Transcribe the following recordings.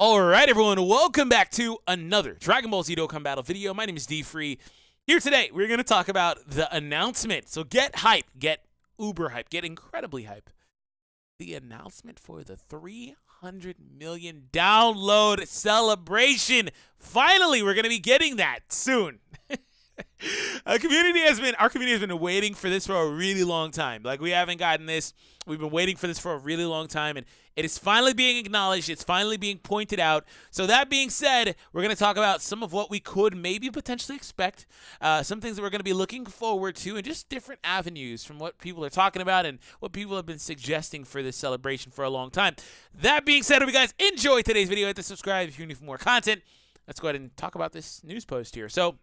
Alright everyone, welcome back to another Dragon Ball Z Dokkan Battle video. My name is DFree. Here today, we're going to talk about the announcement. So get hype, get uber hype, get incredibly hype. The announcement for the 300 million download celebration. Finally, we're going to be getting that soon. Our community has been waiting for this for a really long time. Like, we haven't gotten this. We've been waiting for this for a really long time, and it is finally being acknowledged. It's finally being pointed out. So that being said, we're going to talk about some of what we could maybe potentially expect, some things that we're going to be looking forward to, and just different avenues from what people are talking about and what people have been suggesting for this celebration for a long time. That being said, if you guys enjoyed today's video, hit the subscribe if you're new for more content. Let's go ahead and talk about this news post here. So,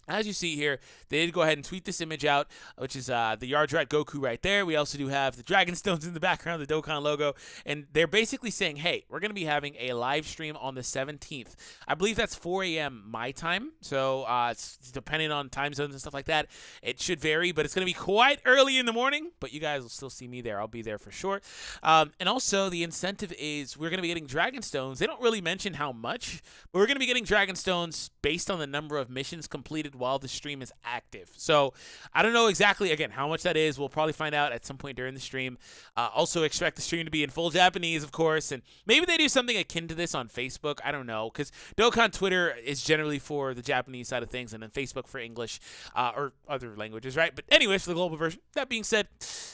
as you see here, they did go ahead and tweet this image out, which is the Yardrat Goku right there. We also do have the Dragon Stones in the background, the Dokkan logo, and they're basically saying, hey, we're going to be having a live stream on the 17th. I believe that's 4 a.m. my time, so it's depending on time zones and stuff like that. It should vary, but it's going to be quite early in the morning, but you guys will still see me there. I'll be there for sure. And also, the incentive is we're going to be getting Dragon Stones. They don't really mention how much, but we're going to be getting Dragon Stones based on the number of missions completed while the stream is active. So I don't know exactly, again, how much that is. We'll probably find out at some point during the stream. Also expect the stream to be in full Japanese, of course, and maybe they do something akin to this on Facebook. I don't know, because Dokkan Twitter is generally for the Japanese side of things, and then Facebook for English or other languages, right? But anyways, for the global version. That being said,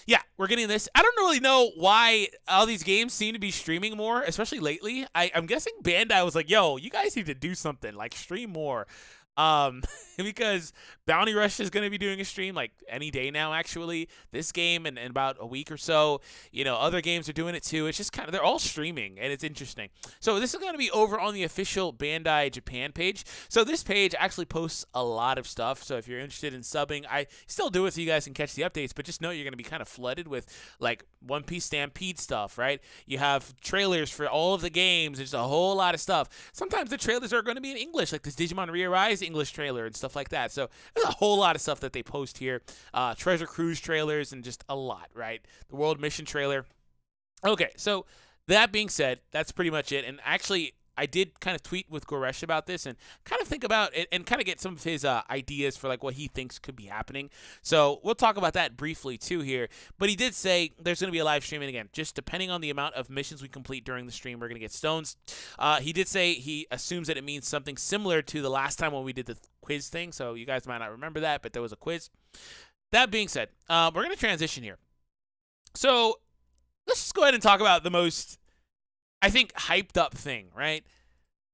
yeah, we're getting this. I don't really know why all these games seem to be streaming more, especially lately. I'm guessing Bandai was like, yo, you guys need to do something, like stream more. Because Bounty Rush is going to be doing a stream like any day now, actually. This game in about a week or so. You know, other games are doing it too. It's just kind of, they're all streaming, and it's interesting. So this is going to be over on the official Bandai Japan page. So this page actually posts a lot of stuff. So if you're interested in subbing, I still do it so you guys can catch the updates, but just know you're going to be kind of flooded with like One Piece Stampede stuff, right? You have trailers for all of the games. There's a whole lot of stuff. Sometimes the trailers are going to be in English, like this Digimon Re-Arise English trailer and stuff like that. So there's a whole lot of stuff that they post here. Treasure Cruise trailers and just a lot, right? The World Mission trailer. Okay, so that being said, that's pretty much it. And actually, I did kind of tweet with Goresh about this and kind of think about it and kind of get some of his ideas for like what he thinks could be happening. So we'll talk about that briefly too here. But he did say there's going to be a live stream, and again, just depending on the amount of missions we complete during the stream, we're going to get stones. He did say he assumes that it means something similar to the last time when we did the quiz thing. So you guys might not remember that, but there was a quiz. That being said, we're going to transition here. So let's just go ahead and talk about the most, I think, hyped up thing, right?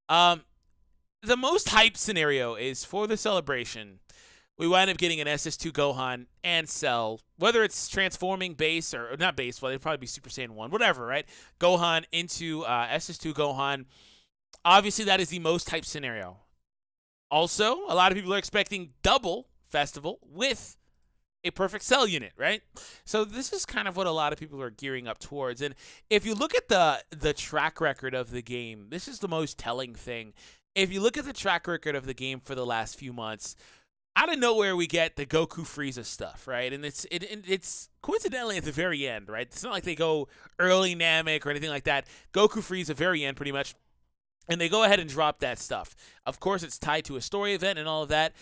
The most hyped scenario is for the celebration, we wind up getting an SS2 Gohan and Cell, whether it's transforming base or not base, well, it'd probably be Super Saiyan 1, whatever, right? Gohan into SS2 Gohan. Obviously, that is the most hyped scenario. Also, a lot of people are expecting double Festival with a perfect Cell unit, right? So this is kind of what a lot of people are gearing up towards. And if you look at the track record of the game, this is the most telling thing. If you look at the track record of the game for the last few months, out of nowhere we get the Goku Frieza stuff, right? And it's coincidentally at the very end, right? It's not like they go early Namek or anything like that. Goku Frieza very end pretty much. And they go ahead and drop that stuff. Of course, it's tied to a story event and all of that.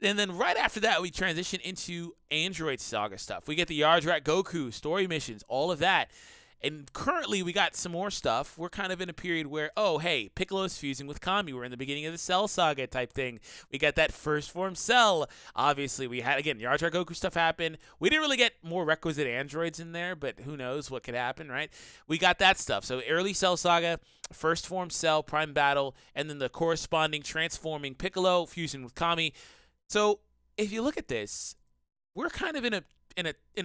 And then right after that, we transition into Android Saga stuff. We get the Yardrat Goku story missions, all of that. And currently, we got some more stuff. We're kind of in a period where, oh, hey, Piccolo's fusing with Kami. We're in the beginning of the Cell Saga type thing. We got that first form Cell. Obviously, we had, again, Yardrat Goku stuff happen. We didn't really get more requisite androids in there, but who knows what could happen, right? We got that stuff. So early Cell Saga, first form Cell, Prime Battle, and then the corresponding transforming Piccolo, fusing with Kami. So if you look at this, we're kind of in a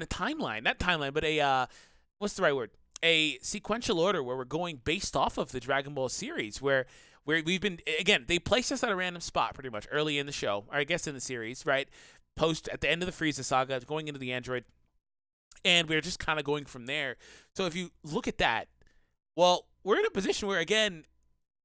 timeline, not timeline, but a what's the right word? A sequential order where we're going based off of the Dragon Ball series, where we've been, again, they placed us at a random spot pretty much early in the show, or I guess in the series, right? Post at the end of the Frieza saga, going into the Android, and we're just kind of going from there. So if you look at that, well, we're in a position where, again,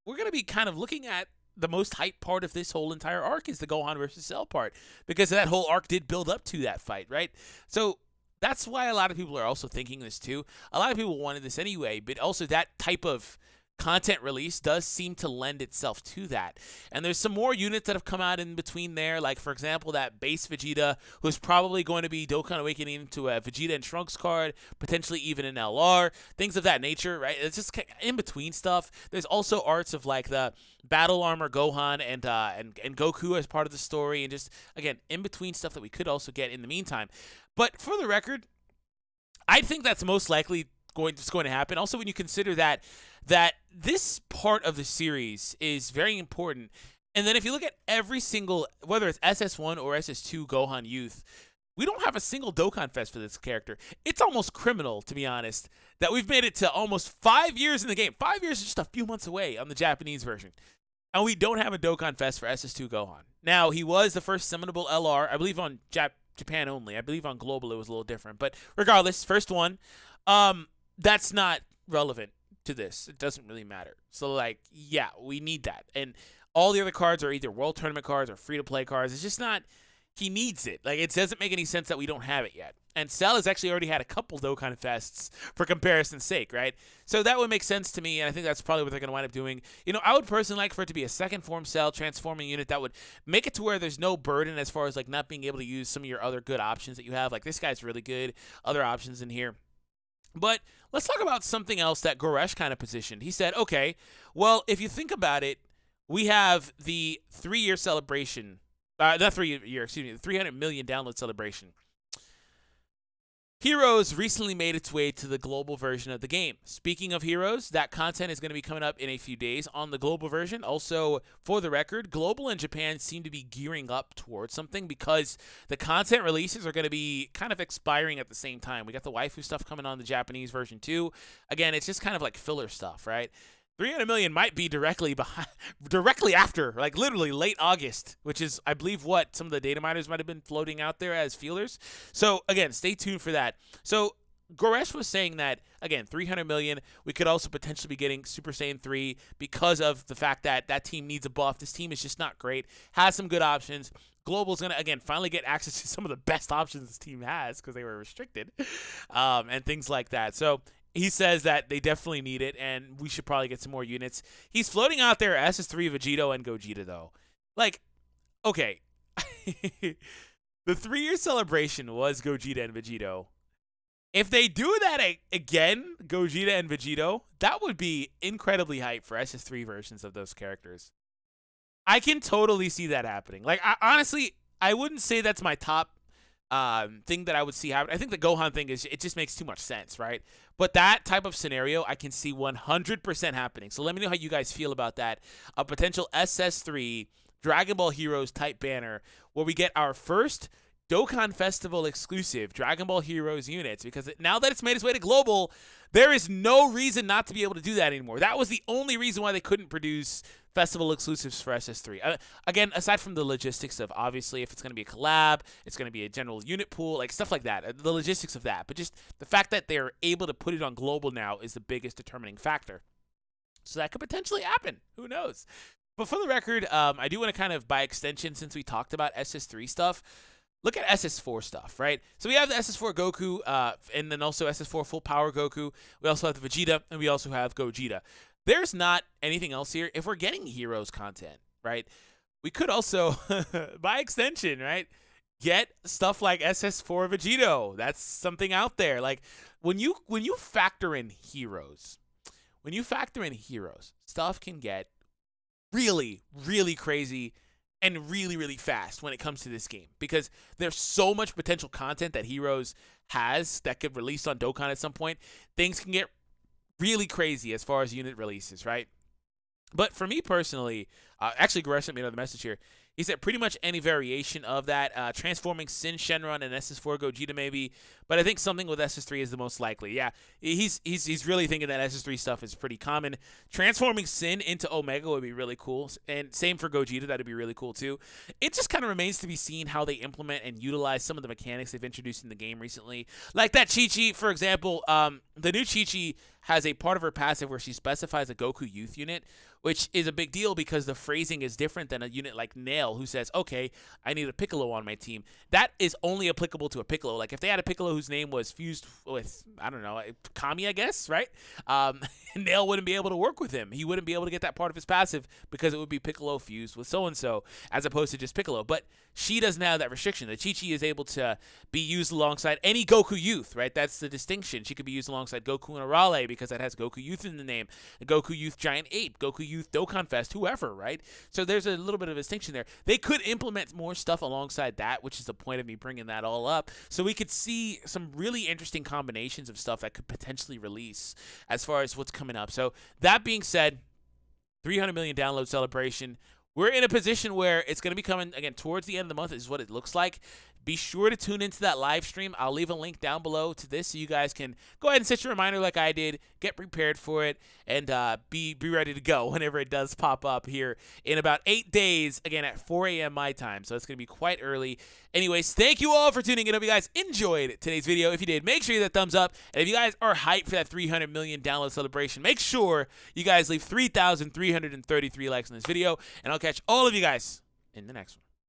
we're going to be kind of looking at the most hype part of this whole entire arc is the Gohan versus Cell part, because that whole arc did build up to that fight, right? So that's why a lot of people are also thinking this too. A lot of people wanted this anyway, but also that type of content release does seem to lend itself to that. And there's some more units that have come out in between there, like for example that base Vegeta, who's probably going to be Dokkan Awakening into a Vegeta and Trunks card, potentially even an LR, things of that nature, right? It's just in between stuff. There's also arts of like the Battle Armor Gohan and Goku as part of the story, and just again in between stuff that we could also get in the meantime. But for the record, I think that's most likely going to happen. Also, when you consider that this part of the series is very important, and then if you look at every single, whether it's SS1 or SS2 Gohan Youth, we don't have a single Dokkan Fest for this character. It's almost criminal, to be honest, that we've made it to almost 5 years in the game. 5 years is just a few months away on the Japanese version, and we don't have a Dokkan Fest for SS2 Gohan. Now, he was the first summonable LR, I believe on Japan only. I believe on Global it was a little different, but regardless, first one. That's not relevant to this. It doesn't really matter. So, like, yeah, we need that. And all the other cards are either World Tournament cards or free-to-play cards. It's just not – he needs it. Like, it doesn't make any sense that we don't have it yet. And Cell has actually already had a couple Dokkan Fests for comparison's sake, right? So that would make sense to me, and I think that's probably what they're going to wind up doing. You know, I would personally like for it to be a second form Cell transforming unit that would make it to where there's no burden as far as, like, not being able to use some of your other good options that you have. Like, this guy's really good. Other options in here. But let's talk about something else that Goresh kind of positioned. He said, okay, well, if you think about it, we have the 3-year celebration, not 3-year, excuse me, the 300 million download celebration. Heroes recently made its way to the global version of the game. Speaking of Heroes, that content is going to be coming up in a few days on the global version. Also, for the record, Global and Japan seem to be gearing up towards something because the content releases are going to be kind of expiring at the same time. We got the waifu stuff coming on the Japanese version too. Again, it's just kind of like filler stuff, right? 300 million might be directly after, like literally late August, which is, I believe, what some of the data miners might have been floating out there as feelers. So, again, stay tuned for that. So, Goresh was saying that, again, 300 million, we could also potentially be getting Super Saiyan 3 because of the fact that that team needs a buff. This team is just not great, has some good options. Global's going to, again, finally get access to some of the best options this team has because they were restricted and things like that. So, he says that they definitely need it, and we should probably get some more units. He's floating out there SS3 Vegito and Gogeta, though. Like, okay. The 3-year celebration was Gogeta and Vegito. If they do that again, Gogeta and Vegito, that would be incredibly hype for SS3 versions of those characters. I can totally see that happening. Like, honestly, I wouldn't say that's my top thing that I would see happen. I think the Gohan thing it just makes too much sense, right? But that type of scenario I can see 100% happening. So let me know how you guys feel about that. A potential SS3 Dragon Ball Heroes type banner where we get our first Dokkan Festival exclusive Dragon Ball Heroes units, because now that it's made its way to global, there is no reason not to be able to do that anymore. That was the only reason why they couldn't produce festival exclusives for SS3. Again, aside from the logistics of, obviously, if it's going to be a collab, it's going to be a general unit pool, like stuff like that, the logistics of that. But just the fact that they're able to put it on global now is the biggest determining factor. So that could potentially happen. Who knows? But for the record, I do want to kind of, by extension, since we talked about SS3 stuff, look at SS4 stuff, right? So we have the SS4 Goku, and then also SS4 Full Power Goku. We also have the Vegeta, and we also have Gogeta. There's not anything else here. If we're getting Heroes content, right, we could also, by extension, right, get stuff like SS4 Vegito. That's something out there. Like, when you factor in Heroes, stuff can get really, really crazy and really, really fast when it comes to this game, because there's so much potential content that Heroes has that could release on Dokkan at some point. Things can get really crazy as far as unit releases, right? But for me personally, actually, Goresh sent me another message here. He said pretty much any variation of that, transforming Sin Shenron and SS4 Gogeta maybe, but I think something with SS3 is the most likely. Yeah, he's really thinking that SS3 stuff is pretty common. Transforming Sin into Omega would be really cool, and same for Gogeta, that'd be really cool too. It just kind of remains to be seen how they implement and utilize some of the mechanics they've introduced in the game recently. Like that Chi-Chi, for example, the new Chi-Chi has a part of her passive where she specifies a Goku Youth unit, which is a big deal because the phrasing is different than a unit like Nail, Nail who says, okay, I need a Piccolo on my team. That is only applicable to a Piccolo. Like, if they had a Piccolo whose name was fused with, I don't know, Kami, I guess, right? Nail wouldn't be able to work with him. He wouldn't be able to get that part of his passive because it would be Piccolo fused with so-and-so as opposed to just Piccolo. But she doesn't have that restriction. The Chi-Chi is able to be used alongside any Goku Youth, right? That's the distinction. She could be used alongside Goku and Arale because that has Goku Youth in the name. The Goku Youth Giant Ape, Goku Youth Dokkan Fest, whoever, right? So there's a little bit of a distinction there. They could implement more stuff alongside that, which is the point of me bringing that all up. So we could see some really interesting combinations of stuff that could potentially release as far as what's coming up. So that being said, 300 million download celebration. We're in a position where it's going to be coming, again, towards the end of the month is what it looks like. Be sure to tune into that live stream. I'll leave a link down below to this so you guys can go ahead and set your reminder like I did, get prepared for it, and be ready to go whenever it does pop up here in about 8 days, again, at 4 a.m. my time. So it's going to be quite early. Anyways, thank you all for tuning in. I hope you guys enjoyed today's video. If you did, make sure you hit that thumbs up. And if you guys are hyped for that 300 million download celebration, make sure you guys leave 3,333 likes on this video. And I'll catch all of you guys in the next one.